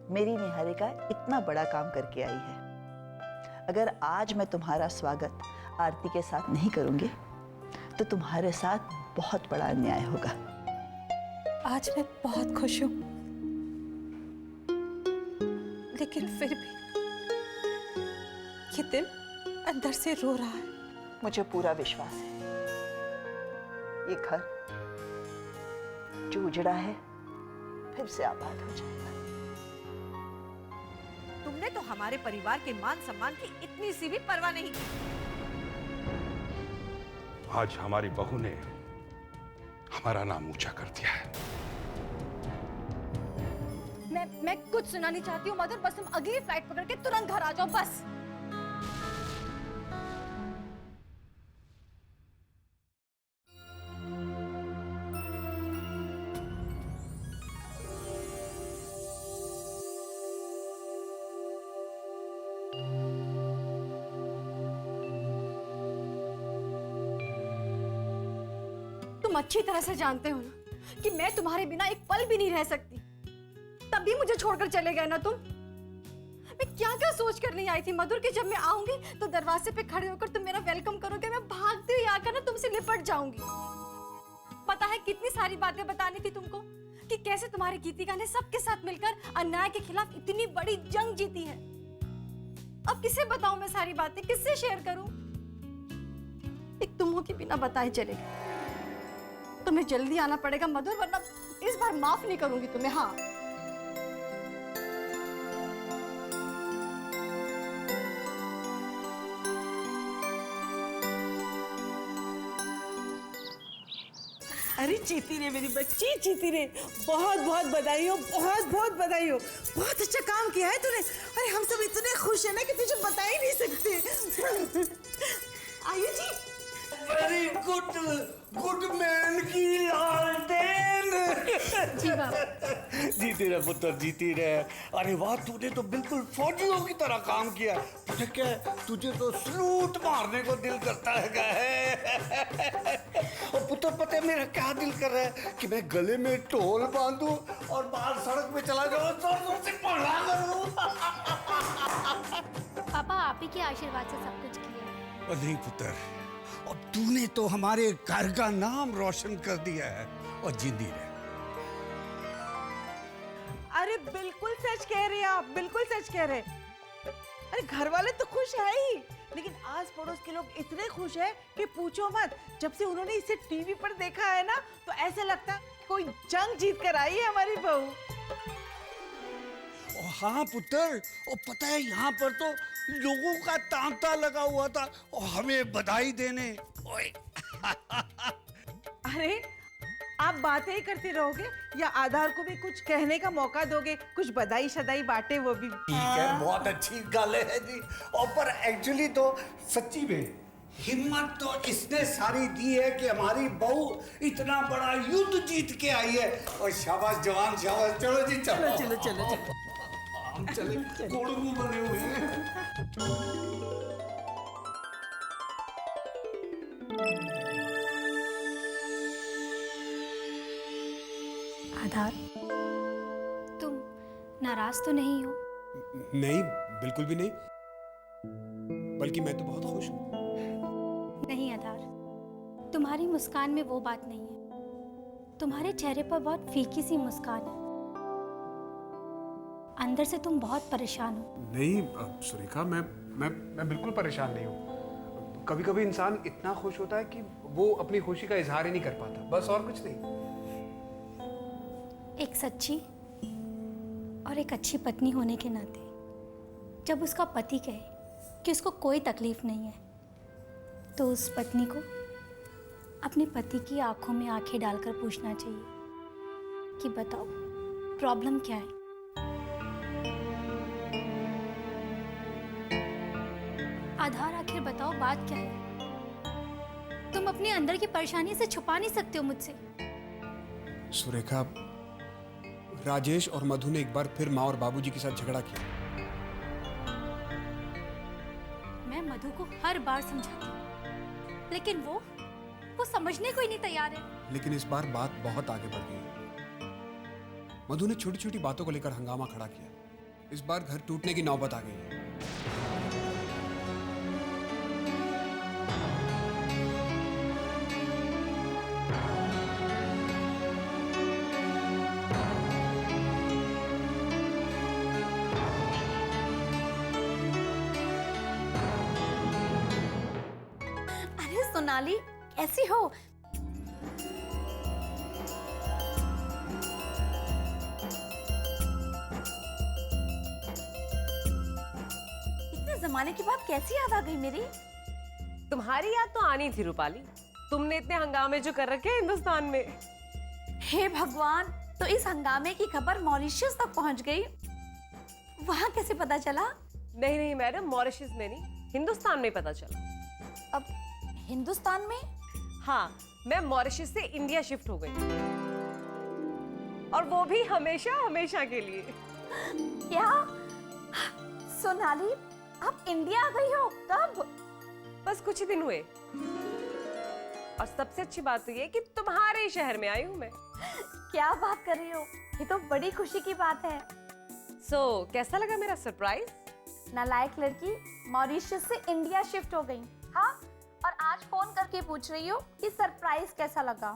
मेरी निहारिका इतना बड़ा काम करके आई है। अगर आज मैं तुम्हारा स्वागत आरती के साथ नहीं करूंगी तो तुम्हारे साथ बहुत बड़ा अन्याय होगा। आज मैं बहुत खुश हूं, लेकिन फिर भी ये दिल अंदर से रो रहा है। मुझे पूरा विश्वास है ये घर जो उजड़ा है फिर से आबाद हो जाएगा। तुमने तो हमारे परिवार के मान सम्मान की इतनी सी भी परवाह नहीं की। आज हमारी बहू ने हमारा नाम ऊंचा कर दिया है। मैं कुछ सुना नहीं चाहती हूँ मधुर, बस तुम अगली फ्लाइट पकड़ के तुरंत घर आ जाओ बस। तुम अच्छी तरह से जानते हो ना कि मैं तुम्हारे बिना एक पल भी नहीं रह सकती। तभी मुझे छोड़कर चले गए ना तुम। मैं क्या क्या सोच कर नहीं आई थी मधुर कि जब मैं आऊंगी तो दरवाजे पे खड़े होकर तुम मेरा वेलकम करोगे, मैं भागती हुई आकर ना तुमसे लिपट जाऊंगी। पता है कितनी सारी बातें बतानी थी तुमको कि कैसे तुम्हारी गीतिका ने सबके साथ मिलकर अन्याय के खिलाफ इतनी बड़ी जंग जीती है। अब किसे बताऊं मैं सारी बातें, किससे शेयर करूं? एक तुम हो कि बिना बताए चले गए। तुम्हें जल्दी आना पड़ेगा मधुर, वरना इस बार माफ नहीं करूंगी तुम्हें। हाँ, अरे जीती रे मेरी बच्ची, जीती रे, बहुत बहुत बधाई हो, बहुत बहुत बधाई हो। बहुत अच्छा काम किया है तूने। अरे हम सब इतने खुश हैं ना कि तुझे बता ही नहीं सकते। आयु जी, वेरी गुड, गुड मैन की लालटेन। जी बाबा। जीती रहे पुत्र, जीती रहे। अरे वाह, तूने तो बिल्कुल फौजियों की तरह काम किया। तुझे क्या, तुझे तो सलूट मारने को दिल करता है। और पुत्र पता है मेरा क्या दिल कर रहा है कि मैं गले में ढोल बांधूं और बाहर सड़क पे चला जाऊं, जोर जोर से पढ़ा करूं। पापा आप ही के आशीर्वाद से सब कुछ किया। और नहीं पुत्र, अब तूने तो हमारे घर का नाम रोशन कर दिया है। और जिंदी रहे। अरे बिल्कुल सच कह रहे हैं आप, बिल्कुल सच कह रहे हैं। अरे घर वाले तो खुश है ही, लेकिन आस पड़ोस के लोग इतने खुश हैं कि पूछो मत। जब से उन्होंने इसे टीवी पर देखा है ना, तो ऐसा लगता है कोई जंग जीत कर आई है हमारी बहू। हाँ पुत्र, और पता है यहाँ पर तो लोगों का तांता लगा हुआ था और हमें बधाई देने। ओए। अरे आप बातें ही करते रहोगे या आधार को भी कुछ कहने का मौका दोगे? कुछ बधाई शदाई बांटे वो भी। ठीक है, बहुत अच्छी गल है जी। और पर एक्चुअली तो सच्ची में हिम्मत तो इसने सारी दी है कि हमारी बहू इतना बड़ा युद्ध जीत के आई है। और शाबाश जवान, शाबाश। चलो जी, चलो चलो चलो चलो। हम चले, कोड़ू बने हुए हैं। आधार, तुम नाराज तो नहीं हो? नहीं, बिल्कुल भी नहीं, बल्कि मैं तो बहुत खुश हूं। नहीं आधार, तुम्हारी मुस्कान में वो बात नहीं है। तुम्हारे चेहरे पर बहुत फीकी सी मुस्कान है। अंदर से तुम बहुत परेशान हो। नहीं सुरेखा, मैं बिल्कुल परेशान नहीं हूँ। कभी कभी इंसान इतना खुश होता है कि वो अपनी खुशी का इजहार ही नहीं कर पाता, बस, और कुछ नहीं। एक सच्ची और एक अच्छी पत्नी होने के नाते जब उसका पति कहे कि उसको कोई तकलीफ नहीं है, तो उस पत्नी को अपने पति की आंखों में आंखें डालकर पूछना चाहिए कि बताओ प्रॉब्लम क्या है। आधार, आखिर बताओ बात क्या है? तुम अपने अंदर की परेशानी से छुपा नहीं सकते हो मुझसे। सुरेखा, राजेश और मधु ने एक बार फिर माँ और बाबूजी के साथ झगड़ा किया। मैं मधु को हर बार समझाती हूँ, लेकिन वो समझने को ही नहीं तैयार है। लेकिन इस बार बात बहुत आगे बढ़ गई। मधु ने छोटी छोटी बातों को लेकर हंगामा खड़ा किया। इस बार घर टूटने की नौबत आ गई है। अरे सोनाली, कैसी हो? इतने जमाने के बाद कैसी याद आ गई मेरी? तुम्हारी याद तो आनी थी रूपाली। तुमने इतने हंगामे जो कर रखे हैं हिंदुस्तान में। हे भगवान, तो इस हंगामे की खबर मॉरिशस तक पहुंच गई। वहां कैसे पता चला? नहीं नहीं मैडम, मॉरिशस में नहीं, हिंदुस्तान में पता चला। अब हिंदुस्तान में? हाँ, मैं मॉरिशस से इंडिया शिफ्ट हो गई, और वो भी हमेशा हमेशा के लिए। क्या सोनाली, आप इंडिया आ गई हो? कब? बस कुछ ही दिन हुए, और सबसे अच्छी बात तो ये कि तुम्हारे ही शहर में आई हूँ मैं। क्या बात कर रही हो? ये तो बड़ी खुशी की बात है। कैसा लगा मेरा सरप्राइज? नालायक लड़की, मॉरिशस से इंडिया शिफ्ट हो गई, हाँ? और आज फोन करके पूछ रही हो कि सरप्राइज कैसा लगा?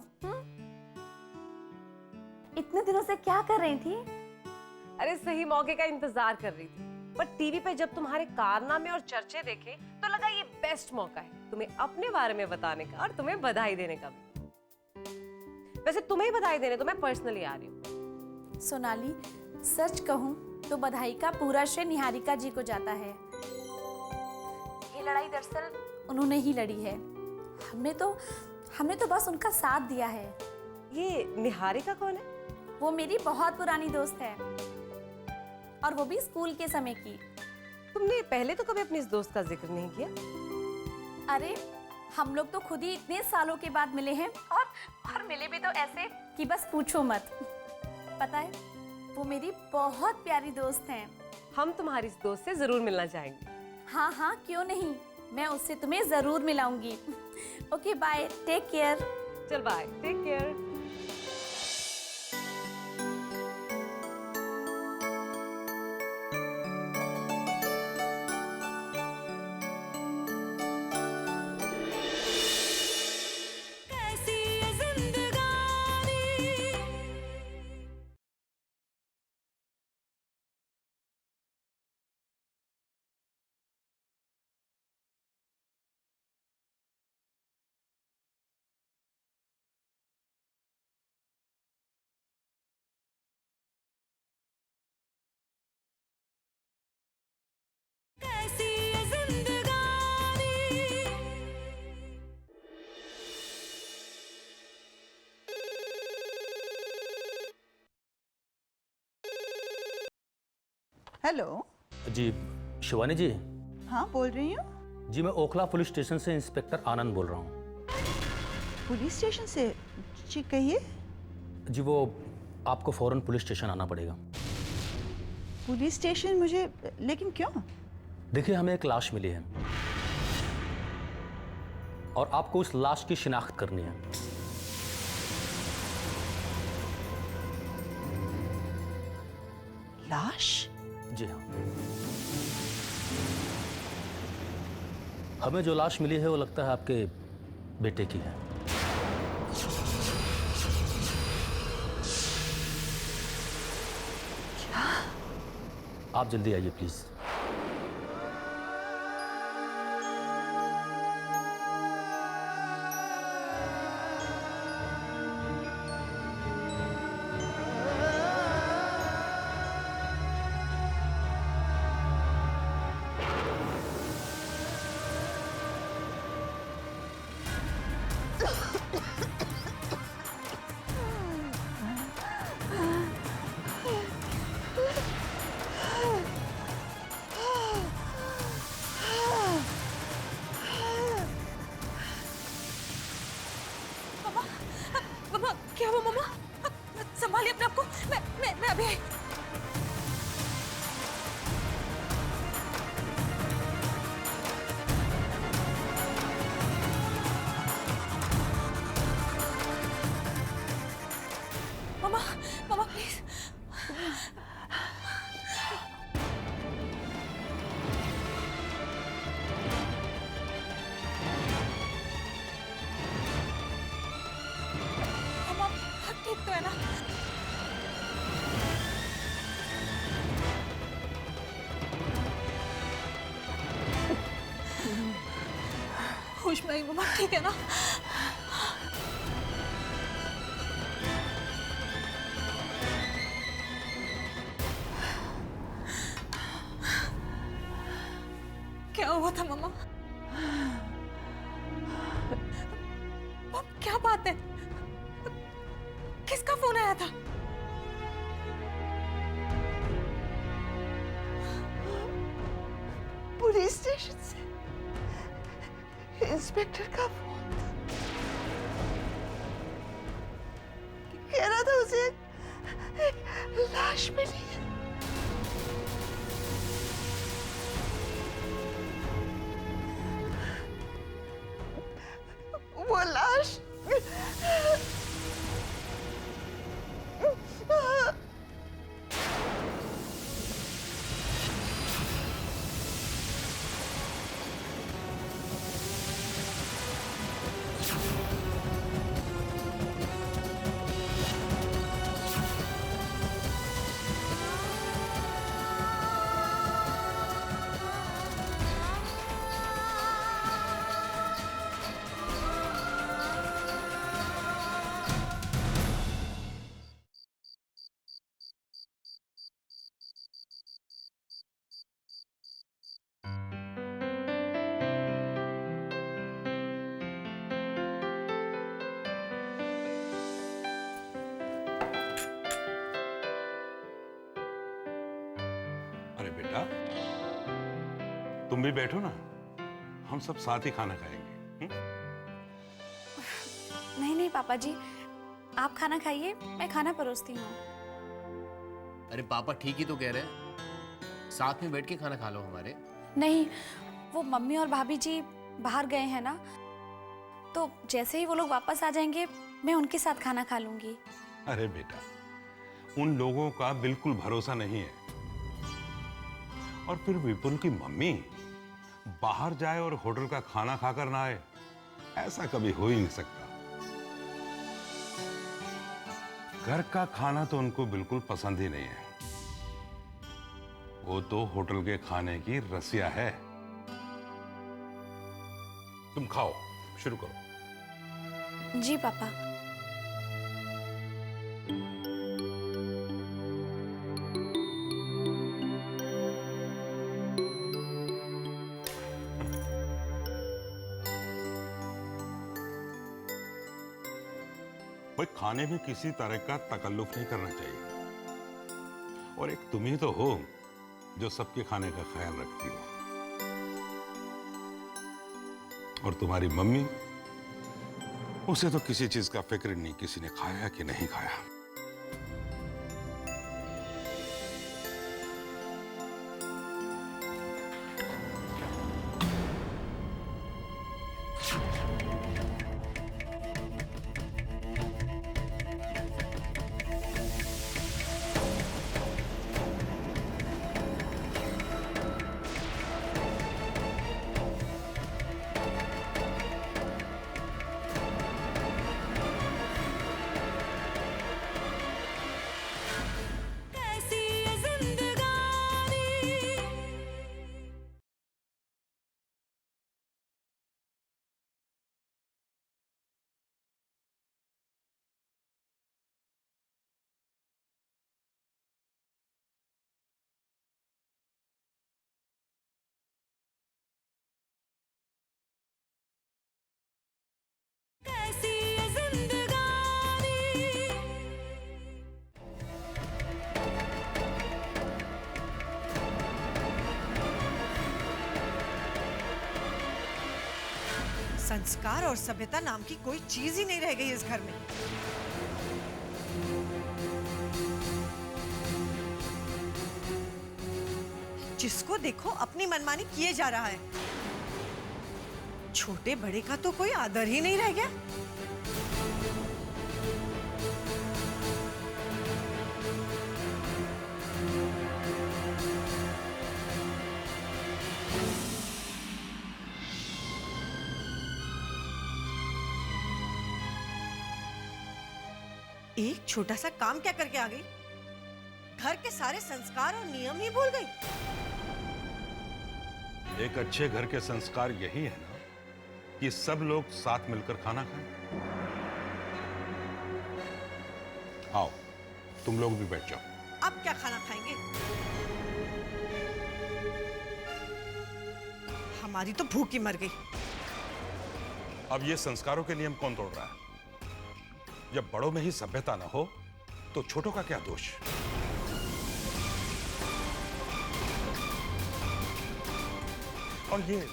इतने दिनों से क्या कर रही थी? अरे सही मौके का इंतजार कर रही थी, पर टीवी पे जब तुम्हारे कारनामे और चर्चे देखे तो लगा ये बेस्ट मौका है तुम्हें अपने बारे में बताने का और तुम्हें बधाई देने का भी। वैसे तुम्हें बधाई देने तो मैं पर्सनली आ रही हूँ। सोनाली, सच कहूं तो बधाई का पूरा श्रेय निहारिका जी को जाता है। ये लड़ाई दरअसल उन्होंने ही लड़ी है। हमने तो बस उनका साथ दिया है। ये निहारिका कौन है? वो मेरी बहुत पुरानी दोस्त है, और वो भी स्कूल के समय की। तुमने पहले तो कभी अपनी इस दोस्त का जिक्र नहीं किया। अरे हम लोग तो खुद ही इतने सालों के बाद मिले हैं, और मिले भी तो ऐसे कि बस पूछो मत। पता है, वो मेरी बहुत प्यारी दोस्त हैं। हम तुम्हारी इस दोस्त से जरूर मिलना चाहेंगे। हाँ हाँ, क्यों नहीं, मैं उससे तुम्हें जरूर मिलाऊंगी। Okay bye, take care. चल बाय, टेक केयर। हेलो। जी शिवानी जी। हाँ, बोल रही हूँ। जी मैं ओखला पुलिस स्टेशन से इंस्पेक्टर आनंद बोल रहा हूँ। पुलिस स्टेशन से? जी कहिए। जी वो आपको फौरन पुलिस स्टेशन आना पड़ेगा। पुलिस स्टेशन मुझे? लेकिन क्यों? देखिए हमें एक लाश मिली है और आपको उस लाश की शिनाख्त करनी है। लाश? जी हाँ, हमें जो लाश मिली है वो लगता है आपके बेटे की है। क्या? आप जल्दी आइए प्लीज। होश में आई मम्मा, ठीक है ना? क्या हुआ था मम्मा? क्या बात है? किसका फोन आया था? पुलिस स्टेशन से इंस्पेक्टर का फोन था। कह रहा था उसे एक लाश मिली है। वो लाश अरे बेटा, तुम भी बैठो ना, हम सब साथ ही खाना खाएंगे। नहीं नहीं पापा जी, आप खाना खाइए, मैं खाना परोसती हूँ। अरे पापा ठीक ही तो कह रहे हैं, साथ में बैठ के खाना खा लो हमारे। नहीं, वो मम्मी और भाभी जी बाहर गए हैं ना, तो जैसे ही वो लोग वापस आ जाएंगे मैं उनके साथ खाना खा लूंगी। अरे बेटा, उन लोगों का बिल्कुल भरोसा नहीं है। और फिर विपुल की मम्मी बाहर जाए और होटल का खाना खाकर ना आए, ऐसा कभी हो ही नहीं सकता। घर का खाना तो उनको बिल्कुल पसंद ही नहीं है। वो तो होटल के खाने की रसिया है। तुम खाओ, शुरू करो। जी पापा। भाई, खाने में किसी तरह का तकल्लुफ नहीं करना चाहिए। और एक तुम ही तो हो जो सबके खाने का ख्याल रखती हो। और तुम्हारी मम्मी, उसे तो किसी चीज का फिक्र नहीं, किसी ने खाया कि नहीं खाया। संस्कार और सभ्यता नाम की कोई चीज ही नहीं रह गई इस घर में। जिसको देखो अपनी मनमानी किए जा रहा है। छोटे बड़े का तो कोई आदर ही नहीं रह गया। एक छोटा सा काम क्या करके आ गई? घर के सारे संस्कार और नियम ही भूल गई। एक अच्छे घर के संस्कार यही है ना कि सब लोग साथ मिलकर खाना खाएं? आओ, तुम लोग भी बैठ जाओ। अब क्या खाना खाएंगे? हमारी तो भूख ही मर गई। अब ये संस्कारों के नियम कौन तोड़ रहा है? जब बड़ों में ही सभ्यता ना हो तो छोटों का क्या दोष? और ये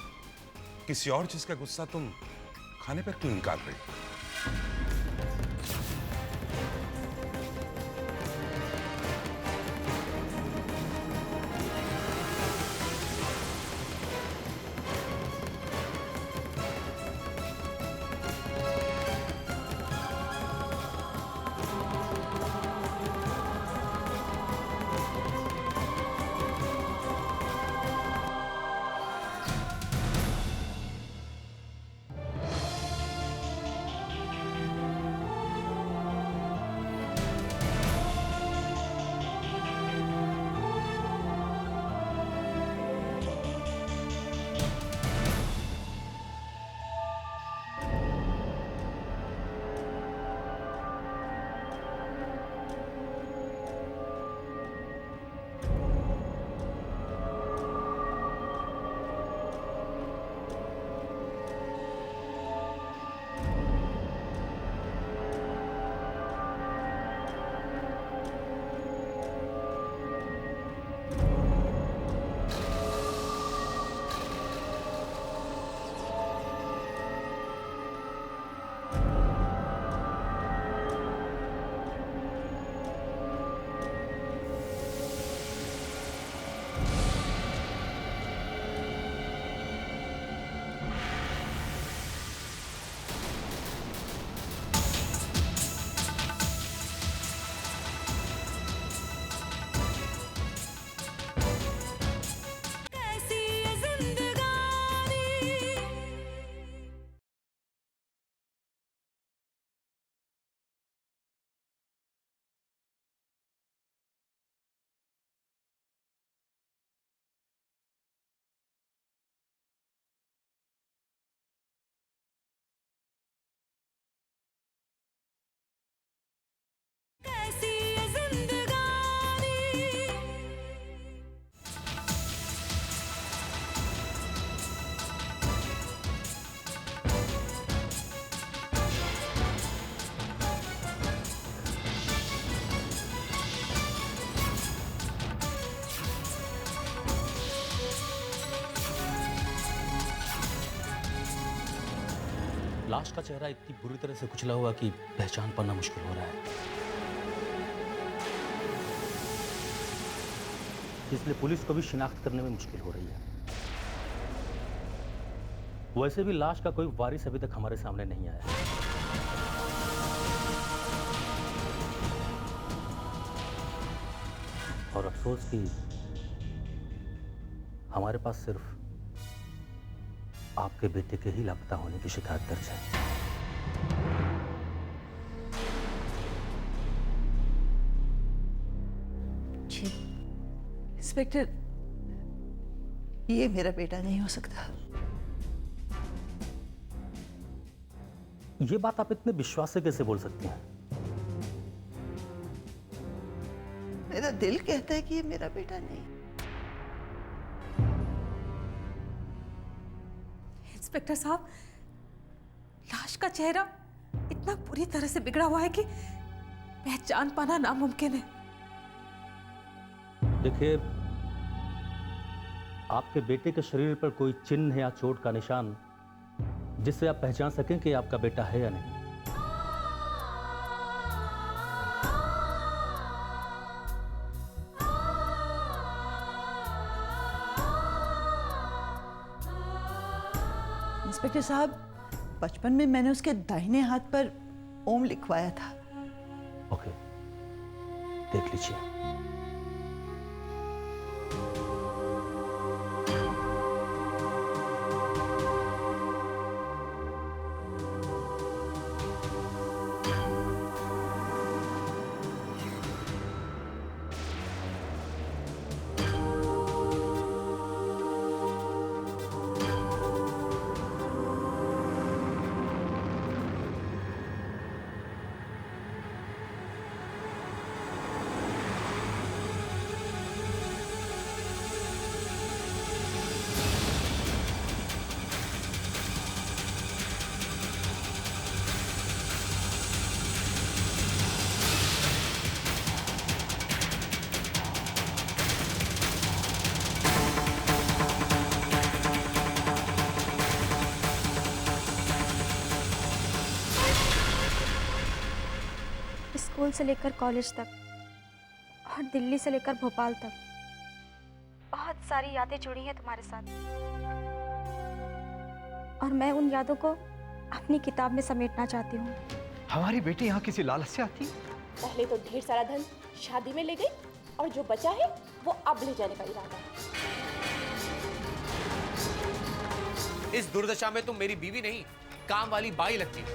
किसी और चीज का गुस्सा तुम खाने पर क्यों निकाल रही हो? लाश का चेहरा इतनी बुरी तरह से कुचला हुआ कि पहचान पाना मुश्किल हो रहा है, इसलिए पुलिस को भी शिनाख्त करने में मुश्किल हो रही है। वैसे भी लाश का कोई वारिस अभी तक हमारे सामने नहीं आया है। और अफसोस कि हमारे पास सिर्फ आपके बेटे के ही लापता होने की शिकायत दर्ज है। जी इंस्पेक्टर, ये मेरा बेटा नहीं हो सकता। ये बात आप इतने विश्वास से कैसे बोल सकती हैं? मेरा दिल कहता है कि ये मेरा बेटा नहीं। इंस्पेक्टर साहब, लाश का चेहरा इतना बुरी तरह से बिगड़ा हुआ है कि पहचान पाना नामुमकिन है। देखिए, आपके बेटे के शरीर पर कोई चिन्ह या चोट का निशान जिससे आप पहचान सकें कि आपका बेटा है या नहीं। इंस्पेक्टर साहब, बचपन में मैंने उसके दाहिने हाथ पर ओम लिखवाया था। ओके, देख लीजिए। स्कूल से लेकर कॉलेज तक और दिल्ली से लेकर भोपाल तक बहुत सारी यादें जुड़ी हैं तुम्हारे साथ, और मैं उन यादों को अपनी किताब में समेटना चाहती हूँ। हमारी बेटी यहाँ किसी लालच से आती? पहले तो ढेर सारा धन शादी में ले गई और जो बचा है वो अब ले जाने का इरादा है। इस दुर्दशा में तुम मेरी बीवी नहीं, काम वाली बाई लगती हो।